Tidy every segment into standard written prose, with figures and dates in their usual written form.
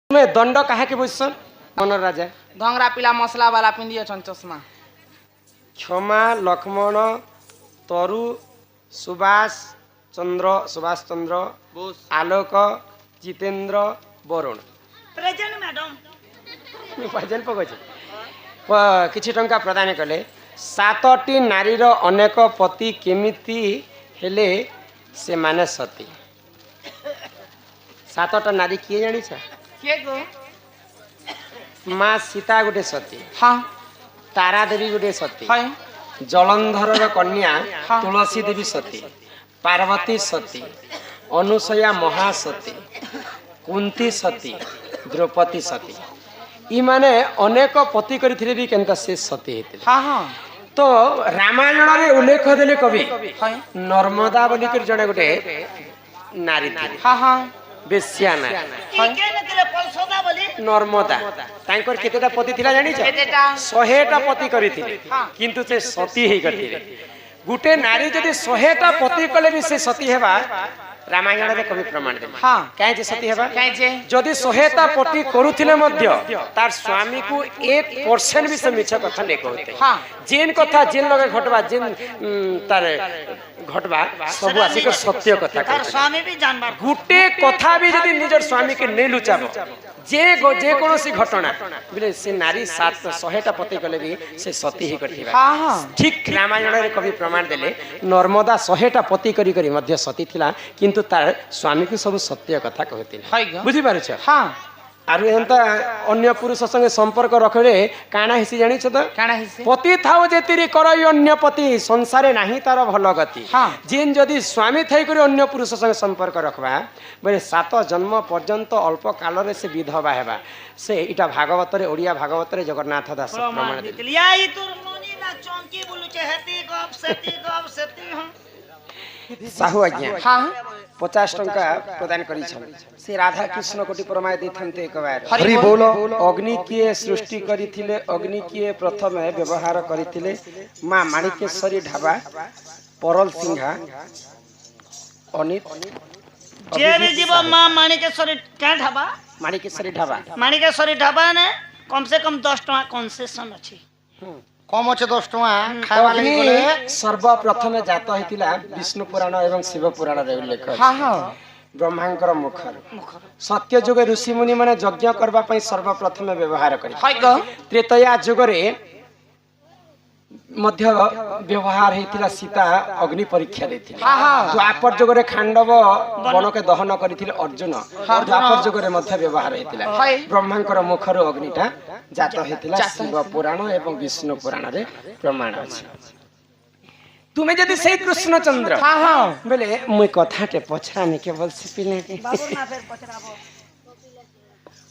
तुम्हें दंड काहे के बुझसन मन राजा धंगरा पिला मसला वाला पिंदी अछन चश्मा Kshama Laxman Taru Subhash Chandra Alok Jitendra Varun present madam present किछि टंका प्रदान कले सातटी नारीर अनेक पति केमिति हेले से माने सती सातटा नारी किए जानी छ के गो माँ सीता गुटे सती हां तारा देवी गुटे सती हाय जलंधर कन्या हाँ। तुलसी देवी सती पार्वती सती अनुसया महासती कुंती सती द्रौपदी सती ई माने अनेक पति करथिले भी केनता से सती हेतिले हां हां तो रामायण रे उल्लेख देले कवि हाय नर्मदा बोली कर जने गुटे नारी थी हां हां बेस्या नारी के नतिले पलसोदा बोली नर्मदा तांकर केतेटा पति थिला जानि छ केतेटा 100टा पति करिथिले किंतु से सती हे करथिले गुटे नारी जदि 100टा पति कले भी से सती हेबा रामायण रे कवि प्रमाण दे हां काहे जे सती हेबा काहे जे जदि 100टा पति करूथिले मध्य तार स्वामी को 1% भी से मिछ कथा नै कहते हां जेन कथा जेन लगे घटबा जेन तार घटबा सब आसी को सत्य कथा तार स्वामी भी जानबार गुटे कथा भी जदि निजर स्वामी के नै लुचाबो जे कोनोसी घटना बोले से नारी 100टा पति कले भी से सती ही करथिबा हां हां ठीक रामायण रे कवि प्रमाण देले नर्मदा 100टा पति करी करी मध्य सती थिला किंतु तार स्वामी को सब सत्य कथा कहथिले हाय ग बुझी पारुछ हां आरु एंता अन्य पुरुष संगे संपर्क रखले काना हिसी जानि छ त काना हिसे पति थाओ जेतिरी करई अन्य पति संसारे नाही तार भल गति हाँ। जिन जदि स्वामी थाई करी अन्य पुरुष संगे संपर्क रखबा बरे 7 जन्म पर्यंत अल्प काल रे से विधवा हेबा से इटा भागवत रे ओडिया भागवत रे जगन्नाथ दास प्रमाण दे दिलिया ई तोर मोनी ना चौंकी बोलु छे हेती गप सेती हम साहू आज्ञा हां 50 टंका प्रदान करी छन से राधा कृष्ण कोटि प्रमाय दैथन्ते एक बार हरि बोल अग्नि किए सृष्टि करिथिले अग्नि किए प्रथम व्यवहार करिथिले मां माणिकेश्वरी ढाबा परल सिंहा अनित जे भी जीव मां माणिकेश्वरी का ढाबा माणिकेश्वरी ढाबा ने कम से कम 10 टका कंसेशन अछि कम अच्छे 10 टका खावा लागि गले सर्वप्रथम जात हेतिला विष्णु पुराण एवं शिव पुराण रे उल्लेख हां हां ब्रह्मांकर मुखर सत्य जुग ऋषि मुनि माने यज्ञ करबा पई सर्वप्रथम व्यवहार करि हाय ग त्रेतया जुग रे मध्य व्यवहार हेतिला सीता अग्नि परीक्षा देथिले हां हां द्वापर जुग रे खांडव वन के दहन करिथिले अर्जुन द्वापर जुग रे मध्य व्यवहार हेतिला हाय ब्रह्मांकर मुखर अग्निटा जात हेतिला शिव पुराण एवं विष्णु पुराण रे प्रमाण अछि तुमे जदि से कृष्णचंद्र हां हां बोले मुई कथाटे पछरानी केवल सिपिले के बाबू ना फेर पचराबो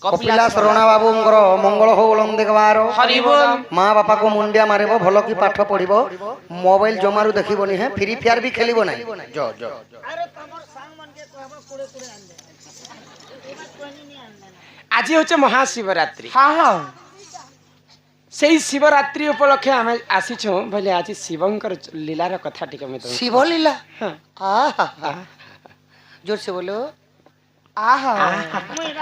कपिला शरणा बाबूंकर मंगल हो ओलम देखबार हरि बोल माँ बापा को मुंडिया मारिबो भलो की पाठ पढ़िबो मोबाइल जमारू देखिबोनी है फ्री फायर भी खेलिबो नाही जो जो अरे तमर सांग मन के कहबो कुड़े आन दे ए बात कोनी नहीं आन देना आज होचे महाशिवरात्रि हां हां सेई शिवरात्रि उपलक्षे आमे आसीछु बोले आज शिवंकर लीलार कथा टिके में शिव लीला हां आहा जोर से बोलो आहा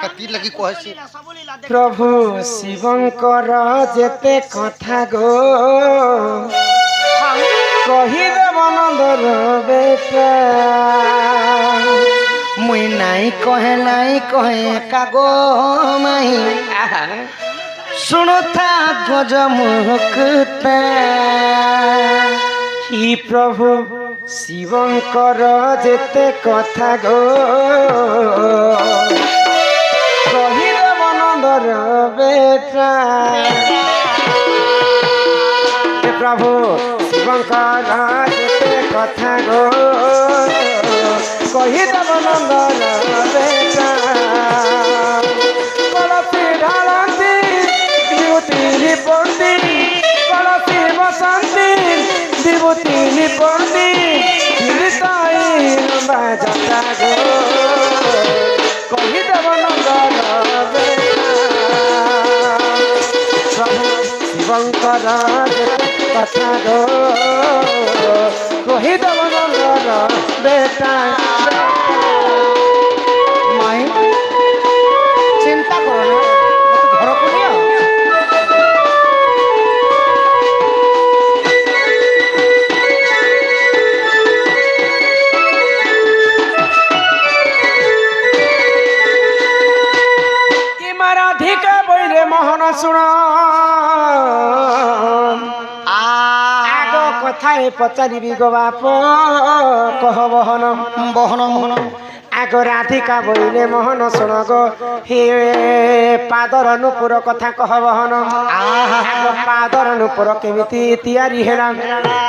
कति लगी कहसी सबोलीला देख प्रभु शिवंकर जेते कथा गो कहि देव नंदर बेटा मुई नाई कहे कागो माई सुनो था गज मुहकता ही प्रभु शिवंकर जेते कथा गो कहि देव नंदर बेटा हे प्रभु शिवंकर जेते कथा गो कहि देव नंदर बेटा कलसी ढालती विभूति निपंती कलसी बसंती विभूति निपंती हिलताई लंबा जाता गो कहि देव नंदन बेटा प्रभु शिवंकर कथा गो कहि देव नंदन बेटा माई चिंता करो মোহন শুণ আগ কথায় পচারিবি গো বাপ কহ বহন বহন মোহন আগ রাধিকা বইলে মোহন শুণ গো হে পাদর নূপুর কথা কহ বহন আগ পাদর নূপুর কেমিতি তিয়ারি হেলা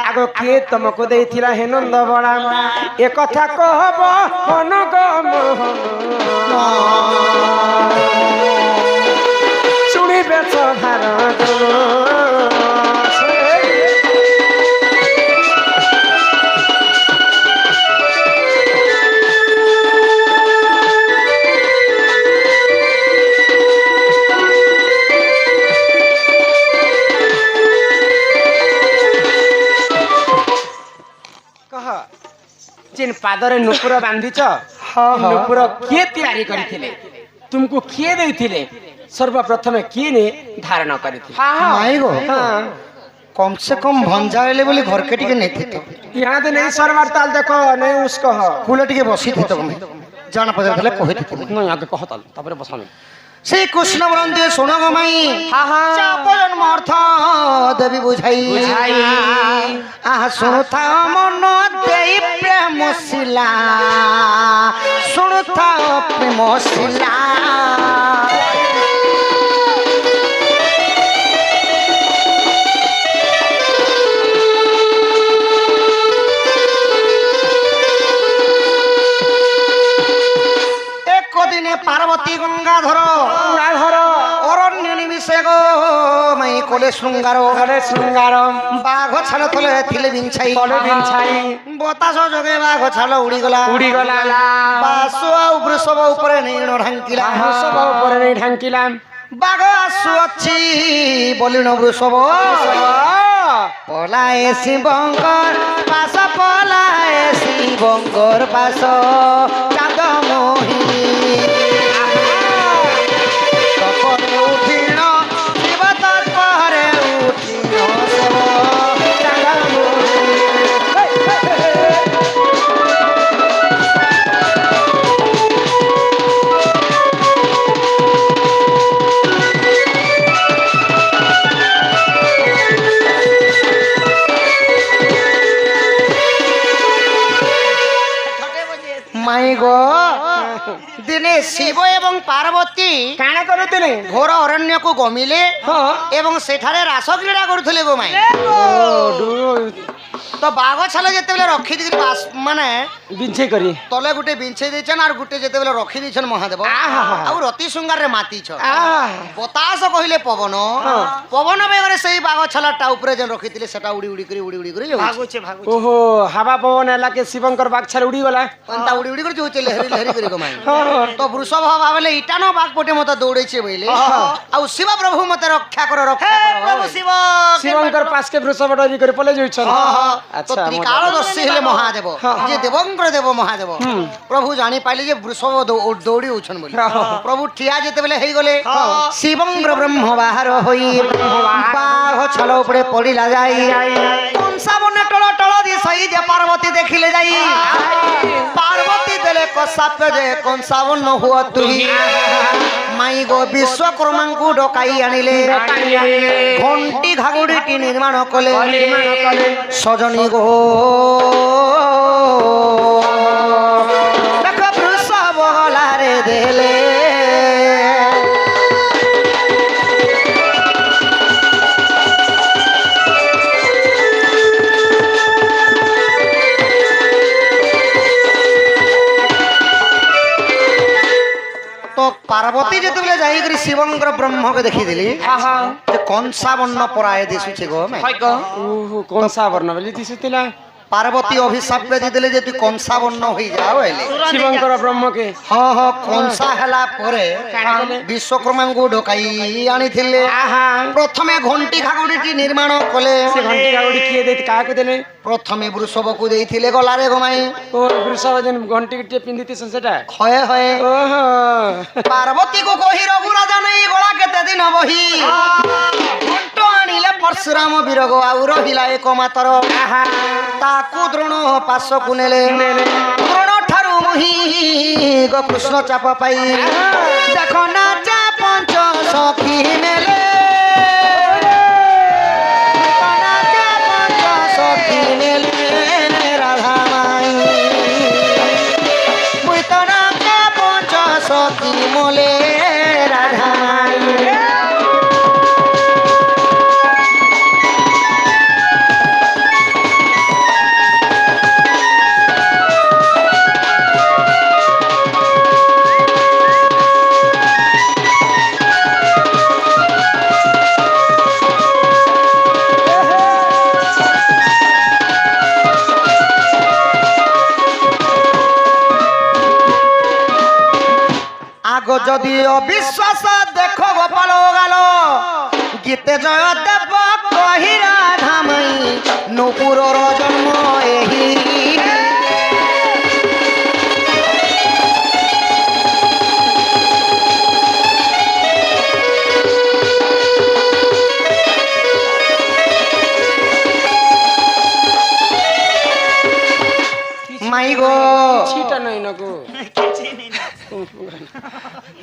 আগ কিଏ ତମକୁ ଦେଇଥିଲା ହେ ନନ୍ଦ ବଳା ଏ କଥା କହ ବହନ ଗো ମୋହନ শুনিবে সভার जिन पादरे नुपुर बांधिच नुपुर किए तैयारी करथिले तुमको किए देथिले सर्वप्रथम किए ने धारण करथिले माई गो कम से कम भंजा हेले बोली घर के टिके नहीं थे यहाँ तो नहीं सरवार ताल देखो नहीं उसको कूले टिके बसी थे तो मैं जान पड़े थे कहे थे नहीं आगे कहो ताल तापर बसाने से कृष्ण बरंदे सुनो गो माई चाप जन्म अर्थ देवी बुझाई आहा सुनुथा मन देई प्रेम शिला सुनुथा प्रेम शिला दिने पार्वती गंगाधर अरण्य निमिषे गो मई कोले श्रृंगार बाघ छाल तले थिले बिंछाई बतास जोगे बाघ छाल उड़ी गला बासु आ वृषभ ऊपर नीण ढांकिला बाघ आसु अच्छी बलिण वृषभ पलाए शिवंकर पास पलाए शिवंकर पास चाँद मोहिनी उठिण शिव तत्परे उठिण शिव चाँद मोहिनी माई गो दिने शिव एवं पार्वती काना करुतिले घोर अरण्य को गमिले एवं सेठारे रास क्रीड़ा करुथिले गो माई तो बाघ छाल जेते बेले रखी दी माने बिंछे करी तले गुटे बिंछे देछन आर गुटे जेते बेले रखी देछन महादेव आ रति शृंगार रे माती छ बतास कहिले पवन पवन बेगरे सेही बाघ छाल टा ऊपर जेन रखितिले सेटा उड़ी उड़ी करी भागुचे ओहो हवा पवन एला के शिवंकर बाघ छाल उड़ी गला अंता उड़ी उड़ी कर जो चले लहरी करी गो माई तो वृषभ भावले इटा न बाघ पोटे मत दौड़े छे बोले आ शिव प्रभु मत रक्षा करो प्रभु शिव शिवंकर पास के वृषभ डरी कर पले जोइ छन तो त्रिकालदर्शी हेले महादेव जे देवंकर देव महादेव प्रभु जानी पाइले जे वृषभ दौड़ी उछन बोली प्रभु ठिया जेते बेले हेई गले शिवंकर ब्रह्म बाहर होई बाघ छल ऊपर पड़िला जाई कंसा बने टळ टळ दी सही जे पार्वती देखिले जाई पार्वती देले कसाप जे कंसा बन हुआ तुही माई गो विश्वकर्मा को डकाई आनिले घंटी घागुड़ीटी निर्माण कले सजनी गो देख वृषभ गलारे देले तो पार्वती जेते बेले जाई करी शिवंकर ब्रह्म के देखि दिली जे कंसा वर्ण पराए दिसुचे गो मैं ओहो कौन सा वर्ण बोली दिसुतिला पार्वती अभिशाप दे दिले जे तू कंसा वर्ण होई जाओ एले शिवंकर ब्रह्म के हां कंसा हला परे विश्वकर्मा को ढोकाई आनी थिले प्रथमे घंटी घागुड़ीटी निर्माण कले से घंटी गाउडी किए देत का को देले प्रथमे वृषभ को देइथिले गलारे गमाई ओ वृषभ जन घंटी के पिंदिति संसेटा खय होए ओहो पार्वती को कहि रघुराजा नहीं गला केते दिन बही घंटो आनिले परशुराम विरग आउ रहिला एक मातर ताकू द्रोण पास को नेले द्रोण ठारू मुही गो कृष्ण चाप पाई देखो ना चा पंच सखी नेले যদি অবিশ্বাস দেখো গোপাল গাল গীতে জয় দেব কহিরা ধামাই নূপুরর জন্ম এহি মাই গো ছিটা নাই না গো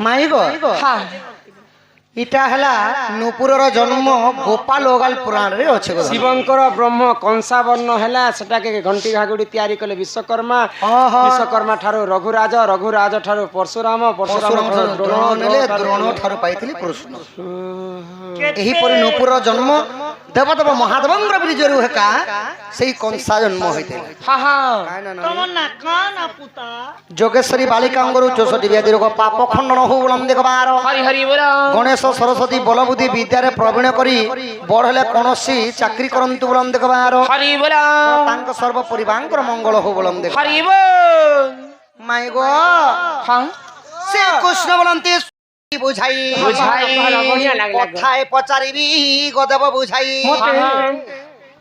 মাই গো ইটা হেলা নূপুরর জন্ম গোপাল ওগাল পুরাণরে আছে গো শিবঙ্কর ব্রহ্ম কংসাবর্ণ হেলা সেটাকে ঘণ্টি ঘাগুড়ি তৈরি কলে বিশ্বকর্মা বিশ্বকর্মা ঠারু রঘুরাজ রঘুরাজ ঠারু পরশুরাম পরশুরাম ঠারু দ্রোণ নেলে দ্রোণ ঠারু পাইଥିଲି কৃষ্ণ এহিপরি নূপুরর জন্ম দেবদেব মহাদেবঙ্গ্র বিজয়ରୁ ହେକା ସେଇ କଂସା ଜନ୍ମ ହୋଇଥିଲେ তোমার না কান পুতা যোগেশ্বরী বালিকাঙ্গରୁ 64 ବ୍ୟାଧି ରୋଗ ପାପ ଖଣ୍ଡନ ହଉ ବୁଲନ୍ଦ ଦେଖବାର ହରି ହରି ବୋଲ ଗଣେଶ ସରସ୍ୱତୀ ବଲବୁଦ୍ଧି ବିଦ୍ୟାରେ ପ୍ରବୀଣ କରି ବଡ଼ ହେଲେ କୌଣସି ଚାକିରି କରନ୍ତୁ ବୁଲନ୍ଦ ଦେଖବାର ହରି ବୋଲ ତାଙ୍କ ସର୍ବ ପରିବାରଙ୍କର ମଙ୍ଗଳ ହଉ ବୁଲନ୍ଦ ଦେଖ ହରି ବୋଲ ମାଇ ଗୋ ସେ କୃଷ୍ଣ ବୋଲନ୍ତି বুঝাই কথায় পচারিবি গদেব বুঝাই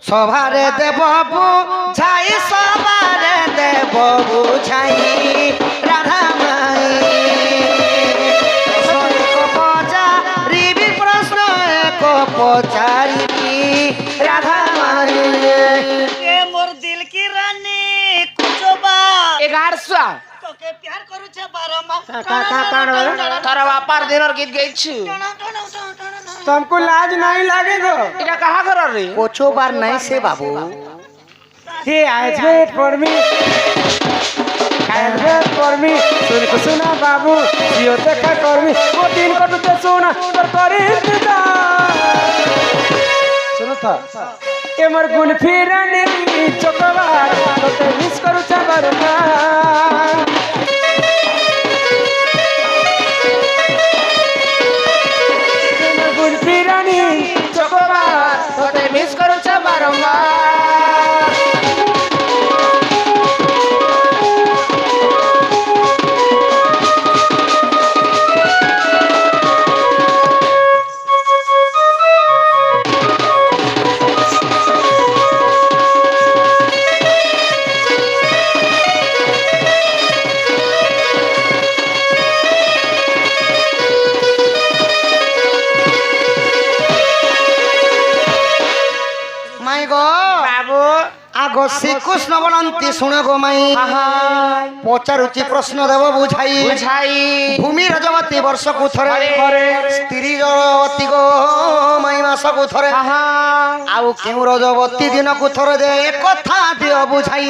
সভারে দেব বুঝাই সভারে দেব বুঝাই রাধা মাই পচারিবি প্রশ্ন এক পচারিবি রাধা মাই কে মোর দিল কি রানী কুচবা 1100 তোকে প্যার করুছে বারমা তোর বাপার দিনের গীত গাইছু तुमको लाज नहीं लगेगा এটা কাহা ঘর রে কোচোবার নাই সে বাবু हे आज वेट फॉर मी आज वेट फॉर मी सुना बाबू जियो देखा कर मी वो दिन को तुझे सुना पर करे इंतजार सुनो था ए मर गुल फिरने चोकवार तो ते मिस करू चाबरमा মিস করছ বারংবার আগ শ্রীকৃষ্ণ বলন্তি শুনে গো মাই পচারুচি প্রশ্ন দেব বুঝাই বুঝাই ভূমি রজবতী বর্ষকু থরে স্ত্রী রজবতী গো মাই মাসকু থরে আউ কেউ রজবতী দিনকু থরে দে কথা দিও বুঝাই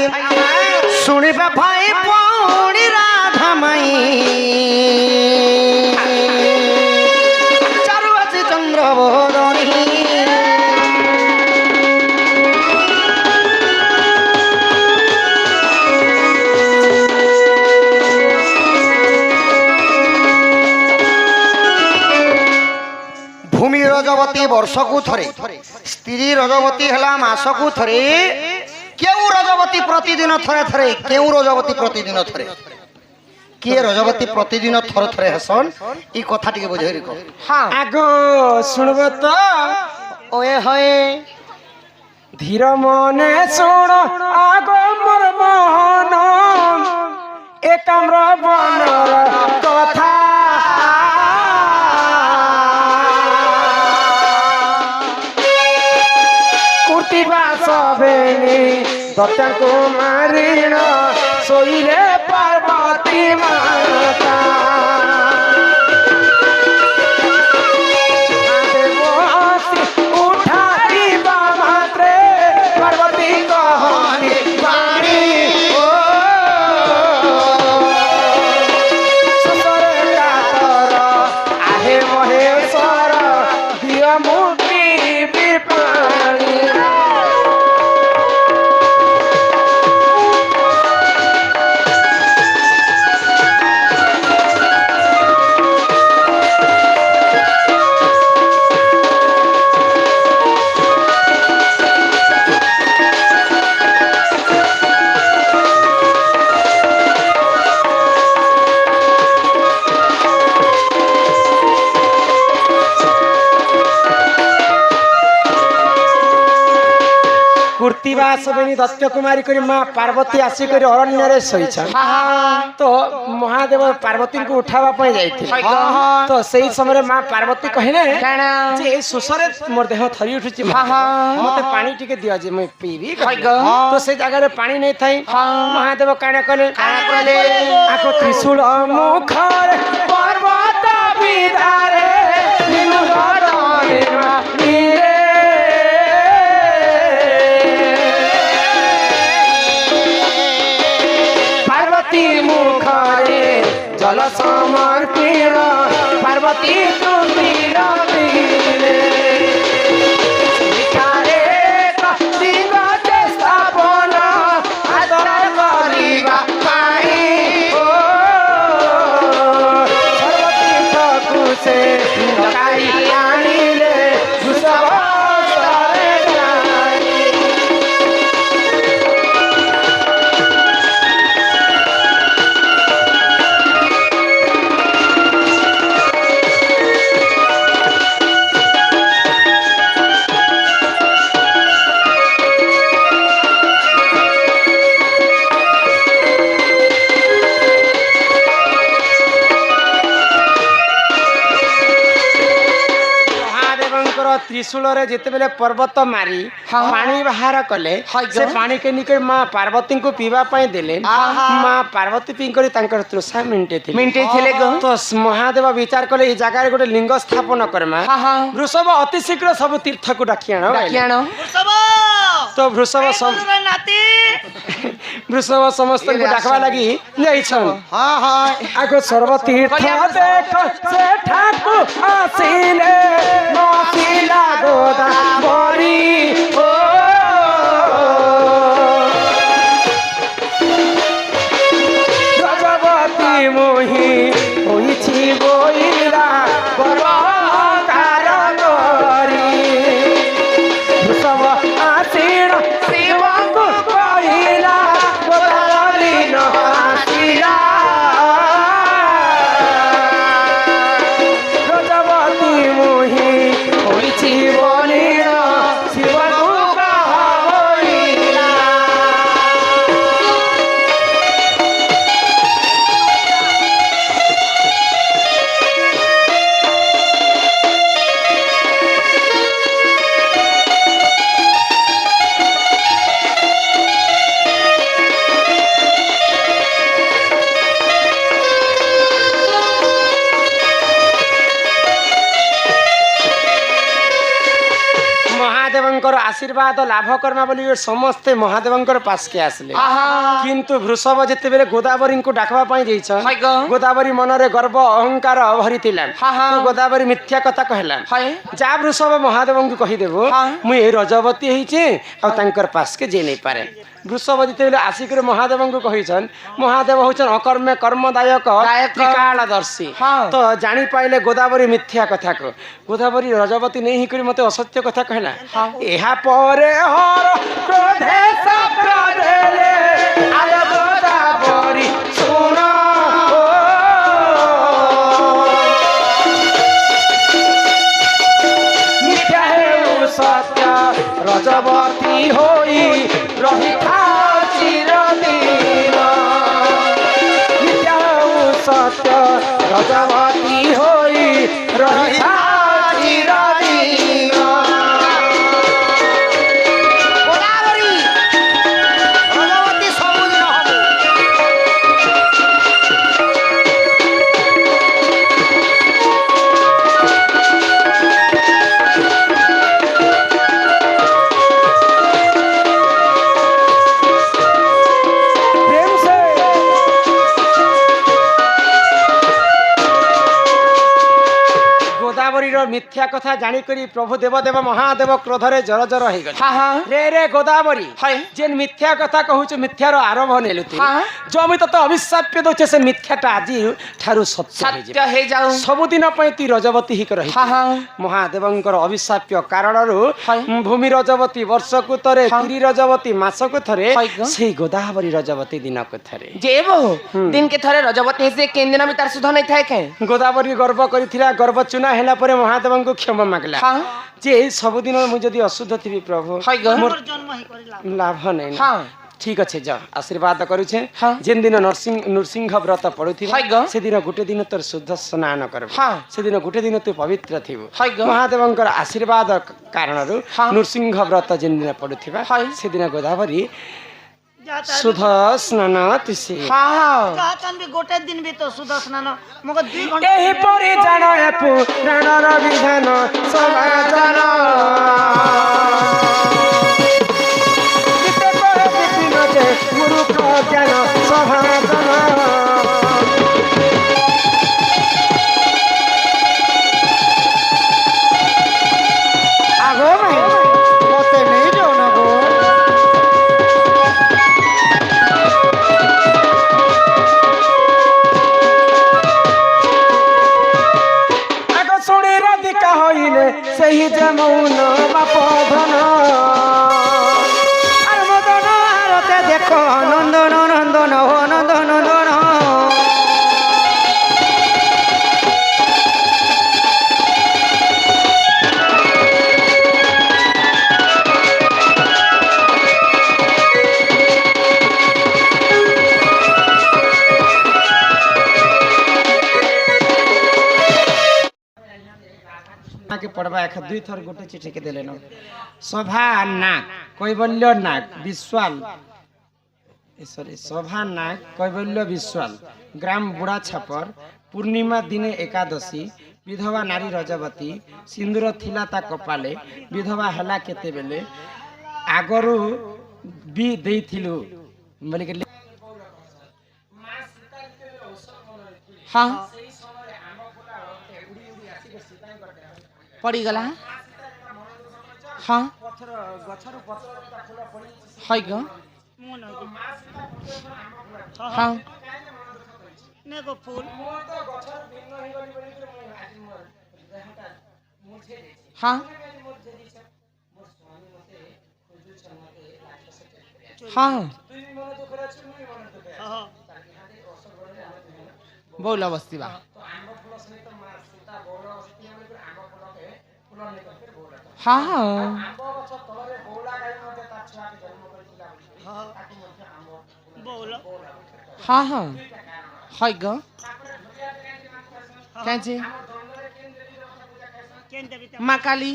শুনিবে ভাই পৌনি রাধা মাই চারু আছে চন্দ্র বদনী ভূমি রজবতী বর্ষকু থরে স্ত্রী রজবতী হেলা মাসকু থরে কেউ রজবতী প্রতিদিন থরে থরে কেউ রজবতী প্রতিদিন থরে কিয়ে রজবতী প্রতিদিন থরে থরে হেসন এই কথা টিকে বুঝাই রিক हाँ आगो सुनबो तो ওয়ে হয়ে धीर मने सुन आगो मोर मोहन एकाम्र बनर कथा कुटिबा सबेनी दत्ता कुमारीण सोइले पार्वती माता কৃত্তিবাস বেনি দত্ত কুমারী করে মা পার্বতী আসি করে অরণ্যরে শোইছন তো মহাদেব পার্বতীকে উঠাবা পাই যাইଥିଲେ তো সেই সময় মা পার্বতী কহিলে যে এই শোষরে মোর দেহ থরি উঠুছি মতে পানি টিকে দিও যে মই পিবি তো সেই জায়গায় পানি নেই থাই মহাদেব কাଣା কলে আকো ত্রিশূল মুখরে পর্বত বিদারে পার্বতী মুখরে জল সমর্পিত পার্বতী তুমি রবিলে শিখারে কলিঙ্গতে স্থাপন আদর করিবা পাই ও পার্বতী ঠাকুরে ডকাই আনিলে সুসব সরে যাই ত্রিশূলরে যেতেবেলে পর্বত মারি পানি বাহার কলে সে পানি কে নিকে মা পার্বতী को पीवा पाई देले মা পার্বতী পিং করি তাঙ্কর তৃষা মিন্টে ଥିଲେ তো মহাদেব বিচার কলে এই জায়গায় গোটে লিঙ্গ স্থাপন করে মা বৃষভ অতি শীঘ্র সব তীর্থ को ডাকি আনো তো বৃষভ নাতি বৃষভ সমস্ত को ডাকবা লাগি যাইছন আগো সর্ব তীর্থ দেখ সে ঠাকুর আসিলে নছিলা গোদাবরী ও রজবতী মোহি হইছি বইরা বরকার করি বৃষভ আসিল শিবଙ୍କୁ কহিলা গোদাবরী নহাসিলা রজবতী মোহি হইছি বলিরা শিবଙ୍କୁ কহিলা মহাদেবঙ্কর আশীর্বাদ লাভ কর্মা বলি সমস্তে মহাদেবঙ্কর পাশকে আসলে কিন্তু বৃষভ যেতেবেলে গোদাবরীଙ୍କୁ ডাকবা পাই যাইছন গোদাবরী মନରେ গর্ব অহংକାର ভরিଥିଲା গোদাবরী মিথ্যা কথা কহিলা যা বৃষভ মহাদেবଙ୍କୁ কহিদেব মুই এই রজবতী ହେଇଛି ଆଉ ତାଙ୍କର ପାଶକେ ଯେ ନେଇ ପାରେ ବୃଷଭ ଯେତେବେଳେ ଆସିକରି ମହାଦେବଙ୍କୁ କହିଛନ୍ ମହାଦେବ ହଉଛନ୍ ଅକର୍ମେ କର୍ମଦାୟକ ତ୍ରିକାଳଦର୍ଶୀ ତ ଜାଣିପାଇଲେ ଗୋଦାବରୀ ମିଥ୍ୟା କଥାକୁ ଗୋଦାବରୀ ରଜବତୀ ନେଇ ହେଇକରି ମତେ ଅସତ୍ୟ କଥା କହିଲା ଏହା ପରେ ହର କ୍ରୋଧେ ସପ୍ର ଦେଲେ ଆୟ ଗୋଦାବରୀ ଶୁଣ ମିଥ୍ୟା ହେଉ ସତ୍ୟ ରଜବତୀ ହୋଇ ରହିଥା ଚିରଦିନ ମିଥ୍ୟା ହେଉ ସତ୍ୟ ରଜବତୀ ହୋଇ ରହିଥା ଚିରଦିନ গোদাবরী রজবতী ସବୁଦିନ ହବ प्रेम से गोदावरीर मिथ्या कथा जानिकरी प्रभु देवदेव महादेव क्रोधरे जर जर हो गले रे रे गोदावरी जेन मिथ्या कथा कहूछ मिथ्यार आरंभ नेलुती जमी तत अभिशाप्य दोचे से मिथ्याटा आज ठारू सत्य हे जाऊ सबुदिन पई ती रजवती हिक रही महादेवंकर अभिशाप्य कारणरु भूमि रजवती वर्षकु तरे तिरी रजवती मासकु थरे सेही गोदावरी रजवती दिनकु थरे जेबो दिन के थरे रजवती से केन दिन में तार सुध नहीं थाए के गोदावरी गर्व करिथिला गर्व चुना हेला परे महादेवंकु क्षमा मागला যে ସବୁଦିନ ମୁଁ ଯଦି ଅଶୁଦ୍ଧ ଥିବି ପ୍ରଭୁ ମୋର ଜନ୍ମ ହିଁ କରିଲା ଲାଭ ନାହିଁ ହଁ ঠিক আছে যা আশীর্বাদ করুছে হ্যাঁ। যেন দিন নৃসিংহ ব্রত পড়ুথিব হাই গো। সেদিন গোটে দিন তোর শুদ্ধ স্নান করব হ্যাঁ। সেদিন গোটে দিন তুই পবিত্র থিব হাই গো। মহাদেবঙ্কর আশীর্বাদ কারণରୁ হ্যাঁ। নৃসিংহ ব্রত যেন দিন পড়ুথিবা হাই। সেদিন গোদাবরী যাতা শুদ্ধ স্নান তিসি হ্যাঁ যাতান বি গোটে দিন বি তো সুদা স্নান মগে 2 ঘন্টা এহিপরি জান এ পুরাণর বিধান সমাজন গীতে কহে বিপিন যে মূর্খ জ্ঞান সভাজন আগো ভাই মতে নেই যাও না গো আগ শুনি রাধিকা হইলে সেই যে মৌন বাপ ধন আর মদন আরতে দেখো নন্দন নন্দন ও নন্দন নন্দন के पढ़वा एक दुई थर गोटे चिठी के देले न सभा नाक कैवल्य नाक विश्वाल सॉरी सभा नाक कैवल्य विश्वाल ग्राम बुढ़ा छापर पूर्णिमा दिने एकादशी विधवा नारी रजवती सिंदूर थिला ता कपाले विधवा हला केते बेले आगरु भी देइथिलु बोली के हाँ पड़ीगला हाँ है गो মন হয় हाँ নে গো ফুল हाँ हाँ হ্যাঁ बोला बस्ती बा हाँ हाँ বল हाँ हाँ है गो क्या जी কেন দেবি তা माँ काली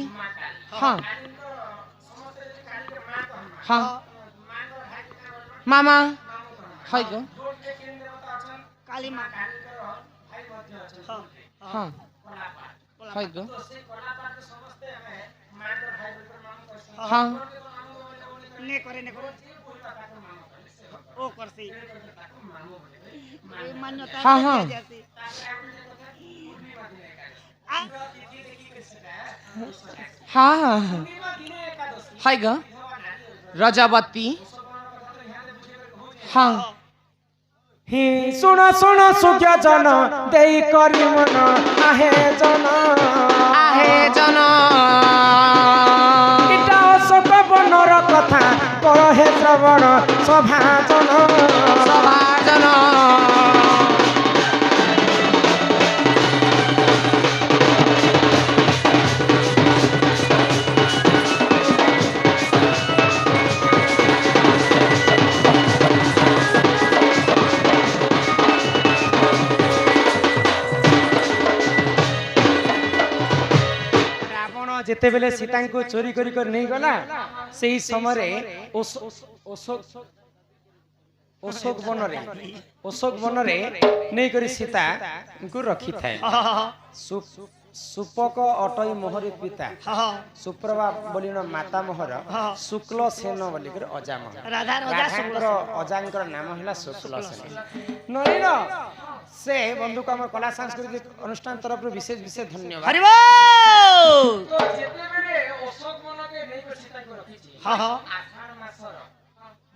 हाँ हाँ मामा है गो কালী মা হ্যাঁ हाँ है गो हाँ নে করে ও করছি এই মান্যতা হ্যাঁ, হ্যাঁ। যাচ্ছে हाँ हाँ है गो रजावती हाँ हि सुन सुन सुज्ञ जन देई करी मन आहे जन आहे जन इटा अशोक बनर कथा कहे श्रवण सभा जन सभाजन रावण जेतेबेले सीता को चोरी करी कर नहीं गला सेही समय अशोक वन रे नहीं करी सीता को रखी थाए सुपक अटई मोहरी पिता सुप्रभा बोलिन माता मोहर शुक्ल सेन बोलिकर अजा मोहर রাধা রাজা শুক্ল अजांकर नाम है शुक्ल सेन नलिन से बंधु को आम कला सांस्कृतिक अनुष्ठान तरफ विशेष विशेष धन्यवाद হরি বল হ্যাঁ হ্যাঁ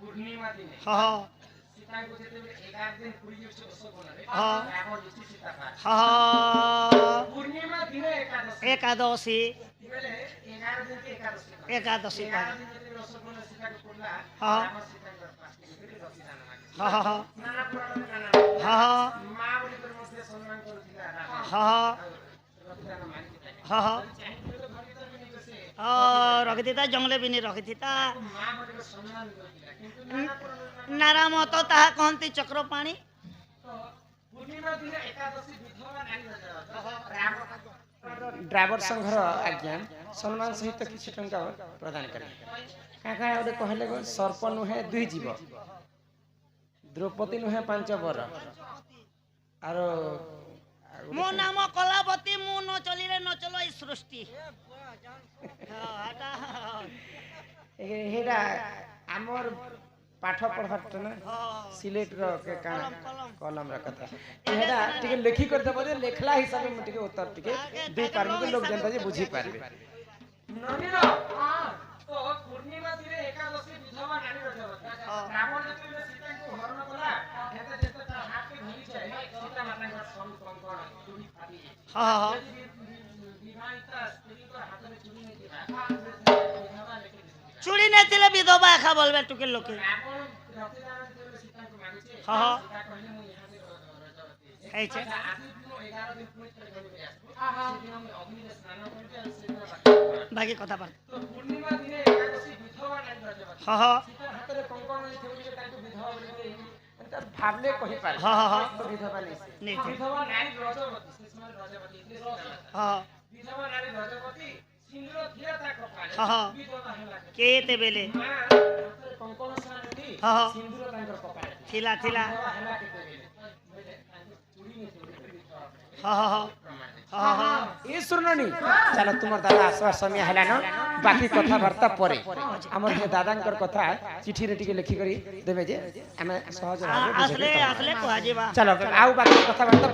पूर्णिमा दिन হ্যাঁ सीता को जेतेबेले 11 दिन पुरी अछि अशोक वनरे हाँ। रावण ऋषि सीता का হ্যাঁ पूर्णिमा दिन एकादशी একাদশী बेले 11 दिन के एकादशी একাদশী 11 दिन जेतेबेले अशोक वन सीता को पुरला हाँ। रावण सीता को पास के रसी दान मागे হ্যাঁ হ্যাঁ नाना पुराण नाना হ্যাঁ मां बोली कर मध्य सम्मान करूथिला रावण হ্যাঁ रसी दान मागे হ্যাঁ ରଖିଥିତା ଜଙ୍ଗଲେ ବି ନି ରଖିଥିତା ନାରାମ ତ ତାହା କହନ୍ତି ଚକ୍ରପାଣି ଡ୍ରାଇଭର ସଂଘର ଆଜ୍ଞା ସମ୍ମାନ ସହିତ କିଛି ଟଙ୍କା ପ୍ରଦାନ କଲେ କାକା ଗୋଟେ କହିଲେ ସର୍ପ ନୁହେଁ ଦୁଇ ଜୀବ ଦ୍ରୌପଦୀ ନୁହେଁ 5 ବର ଆର ମୋ ନାମ କଲାବତୀ ମୁଁ ନ ଚଲିରେ ନ ଚଲ ଏଇ ସୃଷ୍ଟି ହେଇଟା ଆମର ପାଠ ପଢ଼ବାଟା ନା ସିଲେଟର କଲମ ର କଥା ଏଇଟା ଟିକେ ଲେଖି କରି ଦେବ ଯେ ଲେଖଲା ହିସାବରେ ମୁଁ ଟିକେ ଉତ୍ତର ଟିକେ ଦେଇ ପାରିବି ତ ଲୋକ ଯେନ୍ତା ଯେ ବୁଝି ପାରିବେ ନନିର ତ ପୂର୍ଣ୍ଣିମା ଦିନେ ଏକାଦଶୀ ବିଧବା ନାରୀ ରଜବତୀ ରାବଣ ଯେତେବେଳେ ସୀତାଙ୍କୁ ହରଣ କଲା ହେତେ ଯେତେ ତା ହାତ ଧରି ଯାଏ ସୀତା ମାତାଙ୍କ ସରୁ କଙ୍କଣ ଚୁଡ଼ି ଫାଟି ବିବାହିତା ସ୍ତ୍ରୀଙ୍କ ହାତରେ ଚୁଡ଼ି ନେଇଥିଲା ବିଧବା ଲେଖି ଚୁଡ଼ି ନେଇଥିଲେ ବିଧବା ଏକା ବୋଲବେ ଟୁକେ ଲୋକେ ହେଇଛେ ବାକି କଥା ବାର୍ତ୍ତା ଭାବଲେ କହିପାରେ ବିଧବା କେତେବେଲେ ଥିଲା ଥିଲା ଏ ଶୁଣନି ଚାଲ ତୁମର ଦାଦା আসবার সময় হেলা ন বাকি কথাবার্তা পরে আমার যে দাদাঙ্কর কথা চিঠিরে টিকে লিখি করি দেবে যে আমি সহজ আসলে আসলে কুয়া ଯିବା চলো আউ বাকি কথাবার্তা